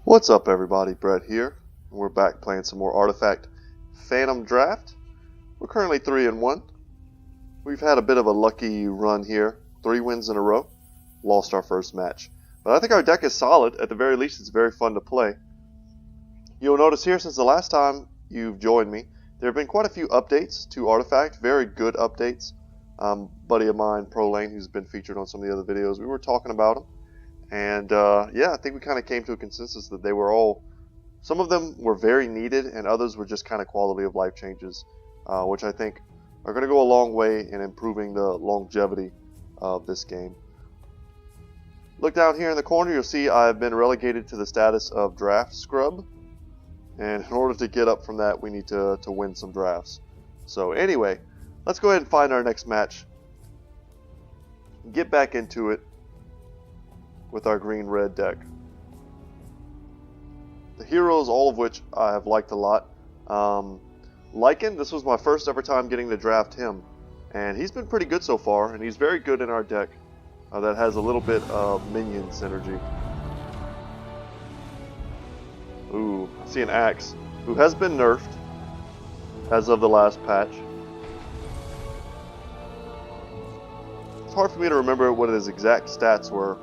What's up everybody, Brett here. We're back playing some more Artifact Phantom Draft. We're currently 3-1. We've had a bit of a lucky run here. 3 wins in a row. Lost our first match. But I think our deck is solid. At the very least, it's very fun to play. You'll notice here, since the last time you've joined me, there have been quite a few updates to Artifact. Very good updates. Buddy of mine, ProLane, who's been featured on some of the other videos, we were talking about them. And yeah, I think we kind of came to a consensus that they were all, some of them were very needed and others were just kind of quality of life changes, which I think are going to go a long way in improving the longevity of this game. Look down here in the corner, you'll see I've been relegated to the status of draft scrub. And in order to get up from that, we need to win some drafts. So anyway, let's go ahead and find our next match. Get back into it with our green-red deck. The heroes, all of which I have liked a lot. Lycan, this was my first ever time getting to draft him. And he's been pretty good so far, and he's very good in our deck. That has a little bit of minion synergy. Ooh, I see an Axe, who has been nerfed as of the last patch. It's hard for me to remember what his exact stats were.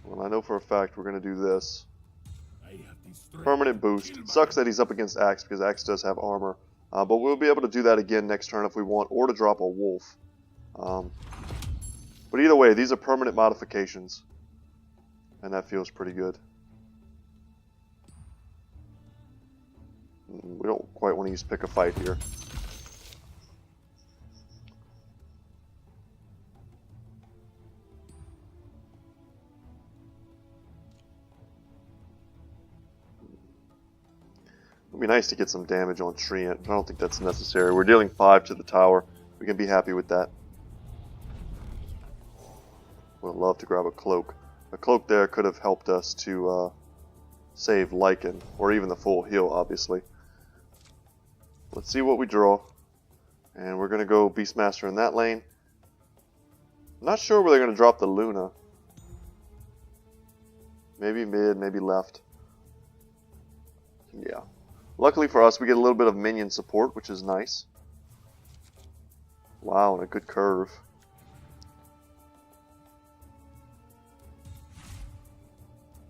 Well, I know for a fact we're going to do this. Permanent boost. It sucks that he's up against Axe because Axe does have armor. But we'll be able to do that again next turn if we want, or to drop a wolf. But either way, these are permanent modifications. And that feels pretty good. We don't quite want to use Pick a Fight here. It would be nice to get some damage on Treant, but I don't think that's necessary. We're dealing 5 to the tower. We can be happy with that. Would love to grab a cloak. A cloak there could have helped us to save Lycan, or even the full heal, obviously. Let's see what we draw. And we're going to go Beastmaster in that lane. I'm not sure where they're going to drop the Luna. Maybe mid, maybe left. Yeah. Luckily for us, we get a little bit of minion support, which is nice. Wow, and a good curve.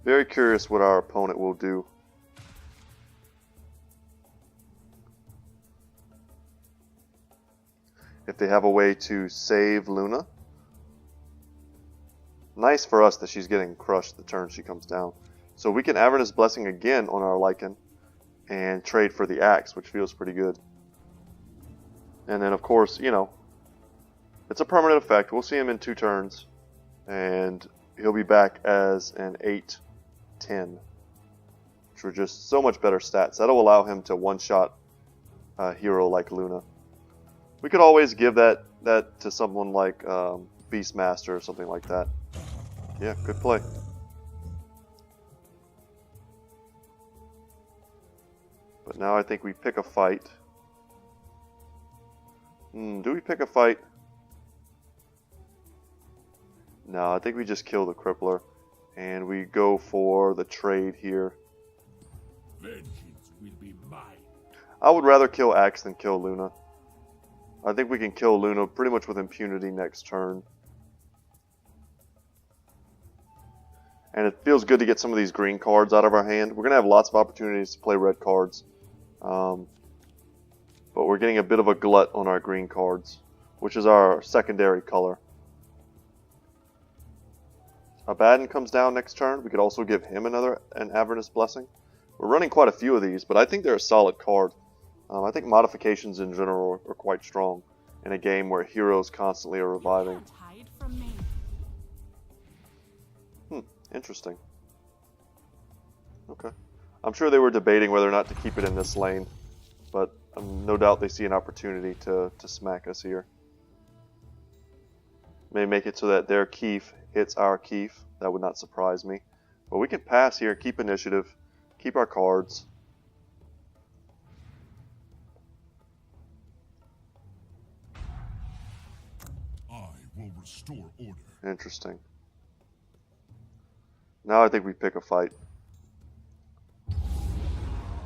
Very curious what our opponent will do. If they have a way to save Luna. Nice for us that she's getting crushed the turn she comes down. So we can Avernus Blessing again on our Lycan and trade for the Axe, which feels pretty good. And then of course, you know, it's a permanent effect. We'll see him in 2 turns. And he'll be back as an 8/10. Which are just so much better stats. That'll allow him to one-shot a hero like Luna. We could always give that to someone like Beastmaster or something like that. Yeah, good play. But now I think we pick a fight. Do we pick a fight? No, I think we just kill the Crippler. And we go for the trade here. Vengeance will be mine. I would rather kill Axe than kill Luna. I think we can kill Luna pretty much with impunity next turn. And it feels good to get some of these green cards out of our hand. We're going to have lots of opportunities to play red cards. But we're getting a bit of a glut on our green cards, which is our secondary color. Abaddon comes down next turn. We could also give him an Avernus Blessing. We're running quite a few of these, but I think they're a solid card. I think modifications in general are quite strong in a game where heroes constantly are reviving. Interesting. Okay. I'm sure they were debating whether or not to keep it in this lane, but no doubt they see an opportunity to smack us here. May make it so that their Keef hits our Keef. That would not surprise me. But we can pass here, keep initiative, keep our cards. I will restore order. Interesting. Now I think we pick a fight.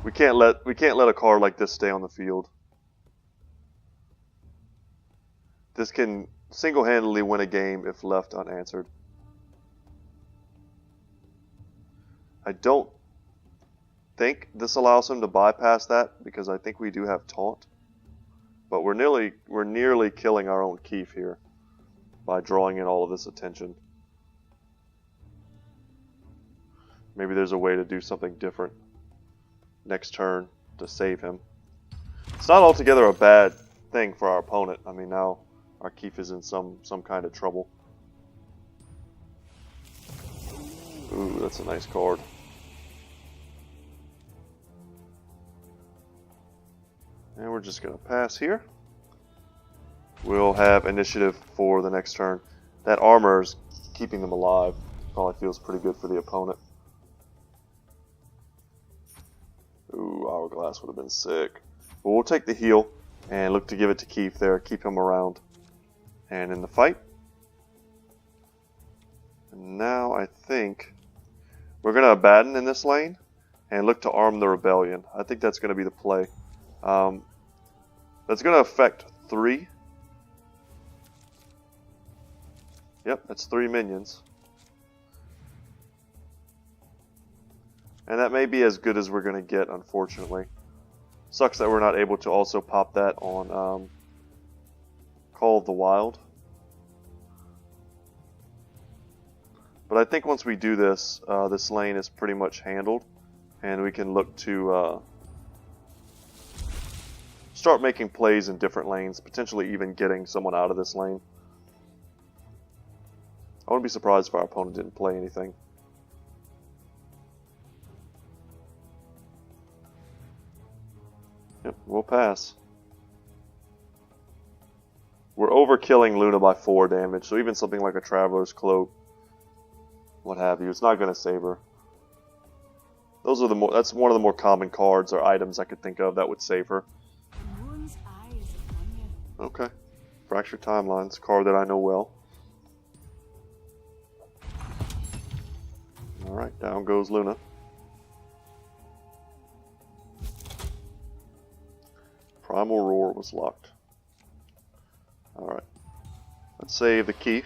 We can't let a card like this stay on the field. This can single-handedly win a game if left unanswered. I don't think this allows him to bypass that because I think we do have taunt. But we're nearly killing our own Keef here by drawing in all of this attention. Maybe there's a way to do something different next turn to save him. It's not altogether a bad thing for our opponent. I mean, now our Keef is in some kind of trouble. Ooh, that's a nice card. And we're just going to pass here. We'll have initiative for the next turn. That armor is keeping them alive. Probably feels pretty good for the opponent. Ooh, Hourglass would have been sick. But we'll take the heal and look to give it to Keef there. Keep him around. And in the fight. And now I think we're going to abandon in this lane and look to arm the rebellion. I think that's going to be the play. That's going to affect 3. Yep, that's 3 minions. And that may be as good as we're going to get, unfortunately. Sucks that we're not able to also pop that on Call of the Wild. But I think once we do this, this lane is pretty much handled. And we can look to start making plays in different lanes, potentially even getting someone out of this lane. I wouldn't be surprised if our opponent didn't play anything. Yep, we'll pass. We're overkilling Luna by 4 damage, so even something like a Traveler's Cloak, what have you, it's not going to save her. Those are that's one of the more common cards or items I could think of that would save her. Okay. Fractured Timelines, card that I know well. Alright, down goes Luna. Primal Roar was locked. Alright. Let's save the Keef.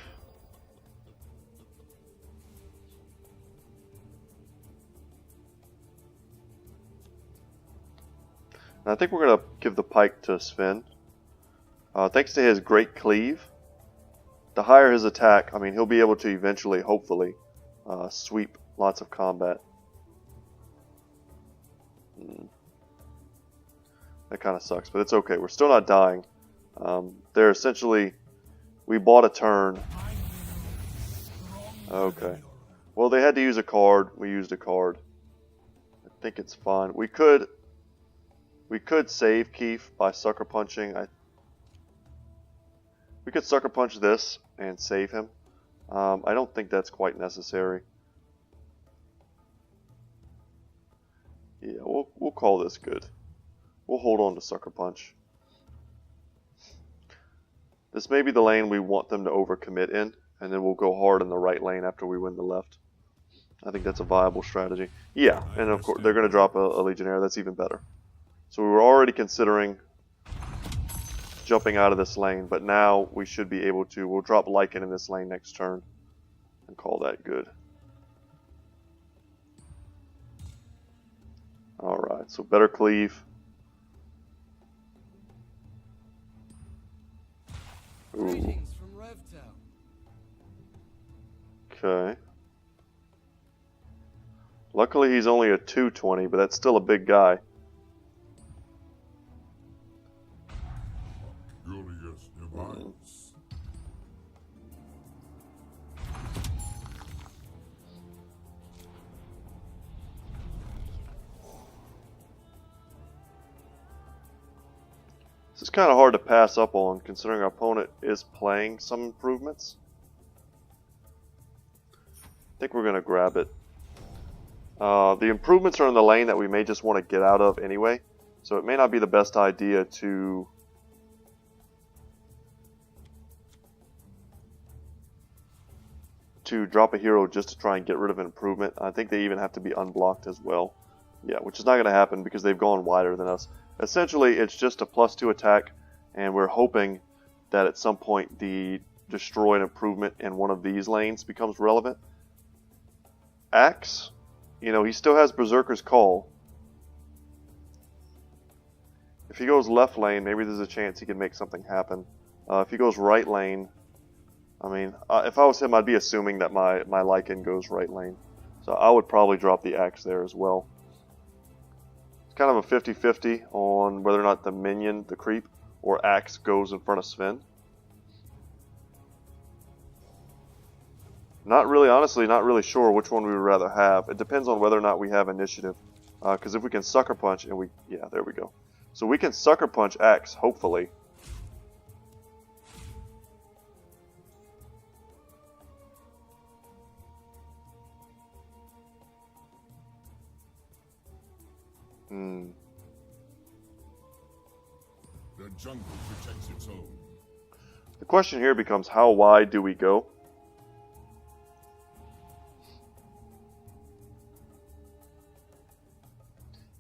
And I think we're going to give the pike to Sven. Thanks to his great cleave, the higher his attack, I mean, he'll be able to eventually, hopefully, sweep lots of combat. That kind of sucks, but it's okay. We're still not dying. They're essentially, we bought a turn. Okay. Well, they had to use a card. We used a card. I think it's fine. We could save Keef by sucker punching. We could sucker punch this and save him. I don't think that's quite necessary. Yeah, we'll call this good. We'll hold on to sucker punch. This may be the lane we want them to overcommit in, and then we'll go hard in the right lane after we win the left. I think that's a viable strategy. Yeah, and of course they're going to drop a Legionnaire. That's even better. So we were already considering jumping out of this lane, but now we should be able to. We'll drop Lycan in this lane next turn and call that good. Alright, so better cleave. Ooh. Okay. Luckily he's only a 220, but that's still a big guy. Julius Divines. This is kind of hard to pass up on, considering our opponent is playing some improvements. I think we're going to grab it. The improvements are in the lane that we may just want to get out of anyway, so it may not be the best idea to to drop a hero just to try and get rid of an improvement. I think they even have to be unblocked as well. Yeah, which is not going to happen because they've gone wider than us. Essentially, it's just a +2 attack, and we're hoping that at some point the destroy an improvement in one of these lanes becomes relevant. Axe, you know, he still has Berserker's Call. If he goes left lane, maybe there's a chance he can make something happen. If he goes right lane, I mean, if I was him, I'd be assuming that my Lycan goes right lane. So I would probably drop the Axe there as well. It's kind of a 50-50 on whether or not the minion, the creep, or Axe goes in front of Sven. Not really, honestly, not really sure which one we would rather have. It depends on whether or not we have initiative. Because if we can Sucker Punch, and yeah, there we go. So we can Sucker Punch Axe, hopefully. The jungle protects its own. The question here becomes, how wide do we go?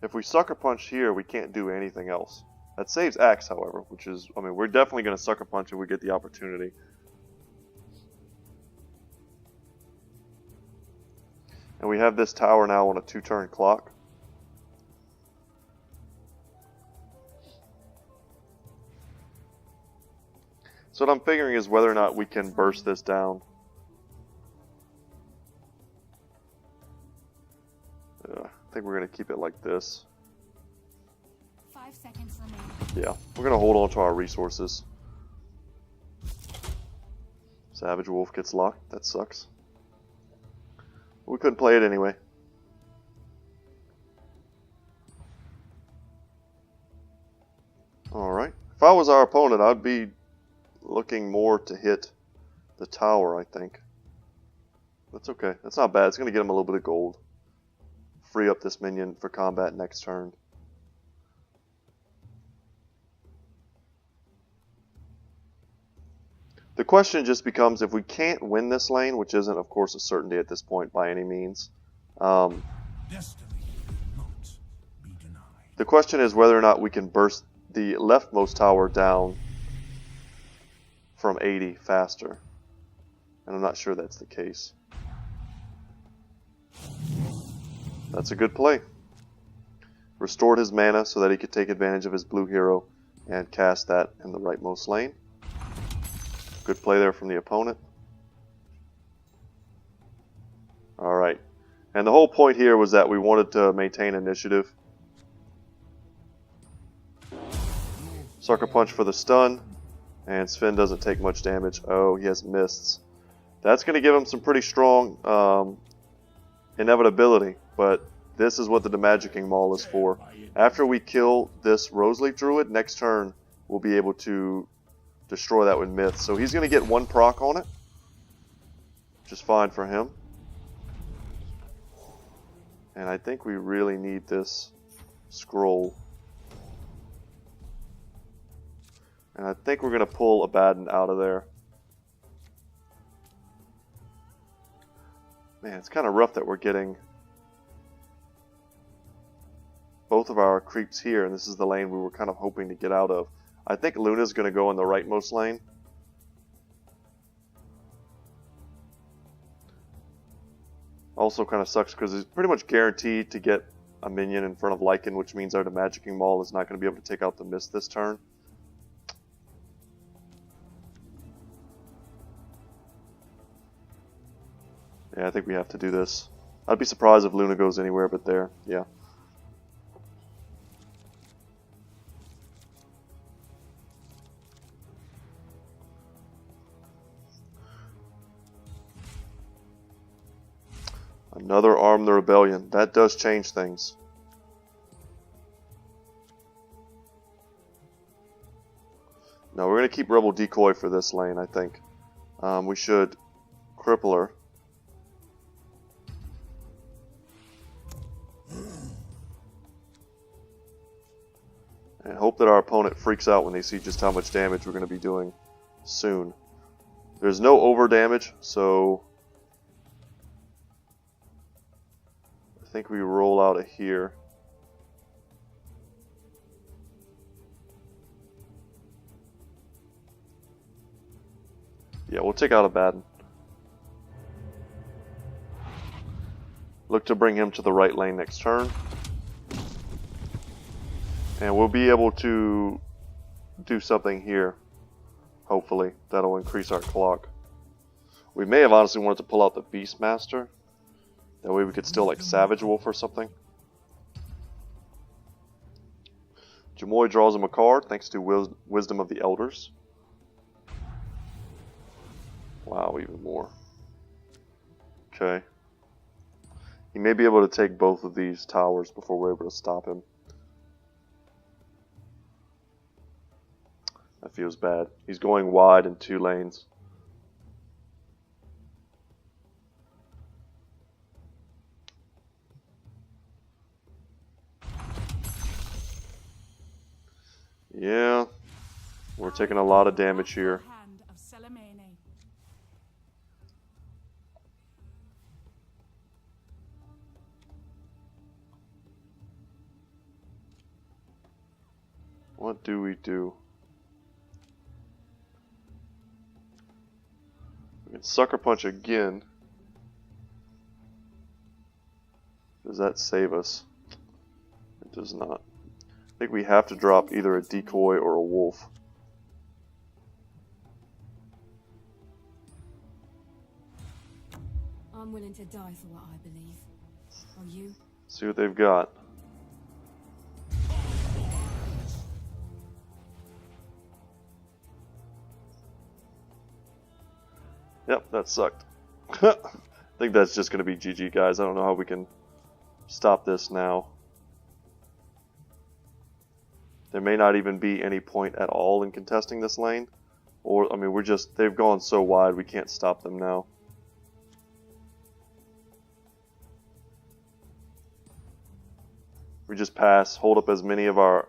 If we Sucker Punch here, we can't do anything else. That saves Axe, however, which is, I mean, we're definitely going to Sucker Punch if we get the opportunity. And we have this tower now on a 2-turn clock. So what I'm figuring is whether or not we can burst this down. I think we're going to keep it like this. 5 seconds remaining. Yeah, we're going to hold on to our resources. Savage Wolf gets locked. That sucks. We couldn't play it anyway. Alright. If I was our opponent, I'd be looking more to hit the tower, I think. That's okay. That's not bad. It's going to get him a little bit of gold. Free up this minion for combat next turn. The question just becomes, if we can't win this lane, which isn't, of course, a certainty at this point by any means, Destiny will not be denied. the question is whether or not we can burst the leftmost tower down from 80 faster. And I'm not sure that's the case. That's a good play. Restored his mana so that he could take advantage of his blue hero and cast that in the rightmost lane. Good play there from the opponent. Alright. And the whole point here was that we wanted to maintain initiative. Sucker Punch for the stun. And Sven doesn't take much damage. Oh, he has mists. That's going to give him some pretty strong inevitability. But this is what the Demagicking Maul is for. After we kill this Roseleaf Druid, next turn we'll be able to destroy that with Myth. So he's going to get 1 proc on it, which is fine for him. And I think we really need this scroll. And I think we're going to pull Abaddon out of there. Man, it's kind of rough that we're getting both of our creeps here, and this is the lane we were kind of hoping to get out of. I think Luna's going to go in the rightmost lane. Also kind of sucks because it's pretty much guaranteed to get a minion in front of Lycan, which means our Demagicking Maul is not going to be able to take out the Mist this turn. Yeah, I think we have to do this. I'd be surprised if Luna goes anywhere but there. Yeah. Another Arm the Rebellion. That does change things. No, we're going to keep Rebel Decoy for this lane, I think. We should cripple her. And hope that our opponent freaks out when they see just how much damage we're going to be doing soon. There's no over damage, so think we roll out of here. Yeah, we'll take out Abaddon. Look to bring him to the right lane next turn. And we'll be able to do something here. Hopefully, that'll increase our clock. We may have honestly wanted to pull out the Beastmaster. That way we could still like Savage Wolf or something. Jamoy draws him a card thanks to Wisdom of the Elders. Wow, even more. Okay. He may be able to take both of these towers before we're able to stop him. That feels bad. He's going wide in 2 lanes. Yeah, we're taking a lot of damage here. Hand of Salamene. What do we do? We can Sucker Punch again. Does that save us? It does not. I think we have to drop either a decoy or a wolf. I'm willing to die for what I believe. Are you? See what they've got. Yep, that sucked. I think that's just going to be GG, guys. I don't know how we can stop this now. There may not even be any point at all in contesting this lane. Or, I mean, they've gone so wide, we can't stop them now. We just pass, hold up as many of our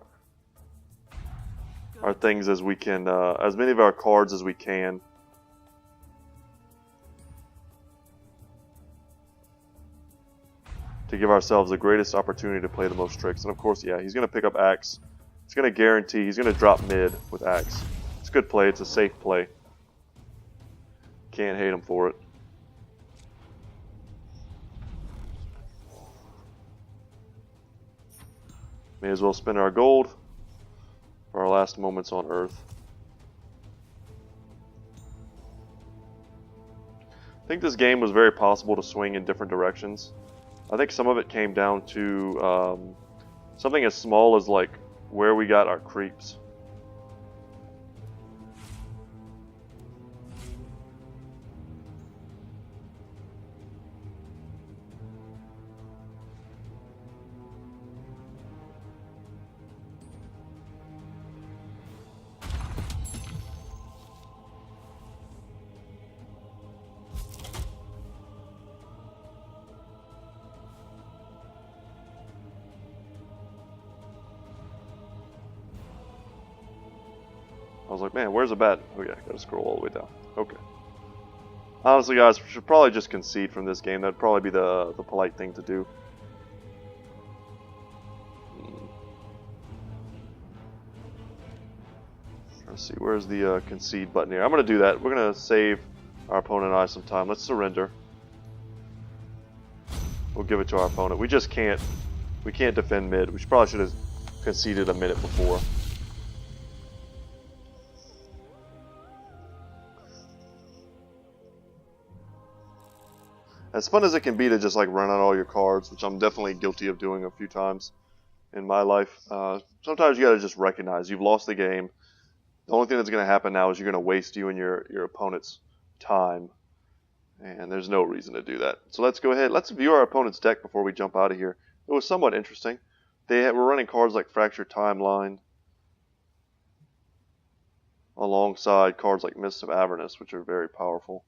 things as we can, as many of our cards as we can. To give ourselves the greatest opportunity to play the most tricks. And of course, yeah, he's going to pick up Axe. It's going to guarantee he's going to drop mid with Axe. It's a good play. It's a safe play. Can't hate him for it. May as well spend our gold for our last moments on Earth. I think this game was very possible to swing in different directions. I think some of it came down to something as small as like where we got our creeps. I was like, man, where's the bat? Oh yeah, gotta scroll all the way down. Okay. Honestly, guys, we should probably just concede from this game. That'd probably be the polite thing to do. Let's see, where's the concede button here? I'm gonna do that. We're gonna save our opponent and I some time. Let's surrender. We'll give it to our opponent. We just can't. We can't defend mid. We probably should have conceded a minute before. As fun as it can be to just like run out all your cards, which I'm definitely guilty of doing a few times in my life, sometimes you gotta just recognize you've lost the game. The only thing that's gonna happen now is you're gonna waste you and your opponent's time, and there's no reason to do that. So let's go ahead. Let's view our opponent's deck before we jump out of here. It was somewhat interesting. They were running cards like Fractured Timeline, alongside cards like Mists of Avernus, which are very powerful.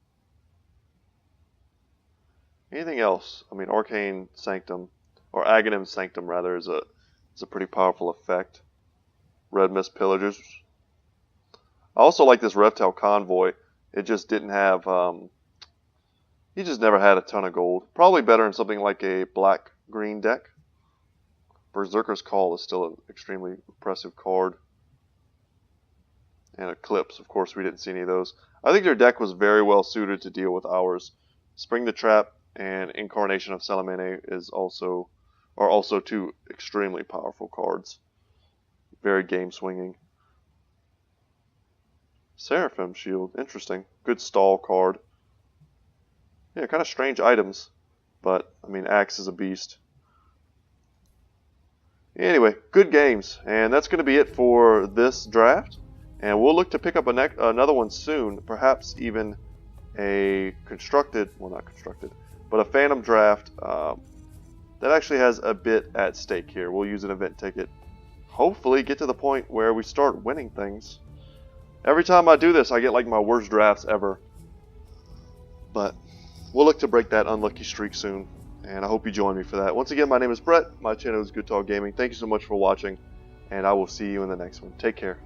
Anything else? I mean, Arcane Sanctum, or Aghanim Sanctum rather, is a pretty powerful effect. Red Mist Pillagers. I also like this Reptile Convoy. It just didn't have, he just never had a ton of gold. Probably better in something like a Black green deck. Berserker's Call is still an extremely impressive card. And Eclipse, of course, we didn't see any of those. I think their deck was very well suited to deal with ours. Spring the Trap and Incarnation of Salamene are also two extremely powerful cards. Very game swinging. Seraphim Shield, interesting. Good stall card. Yeah, kind of strange items, but I mean, Axe is a beast. Anyway, good games, and that's going to be it for this draft. And we'll look to pick up another one soon, perhaps even a constructed, well, not constructed, but a Phantom draft that actually has a bit at stake here. We'll use an event ticket. Hopefully get to the point where we start winning things. Every time I do this, I get like my worst drafts ever. But we'll look to break that unlucky streak soon, and I hope you join me for that. Once again, my name is Brett. My channel is Good Talk Gaming. Thank you so much for watching, and I will see you in the next one. Take care.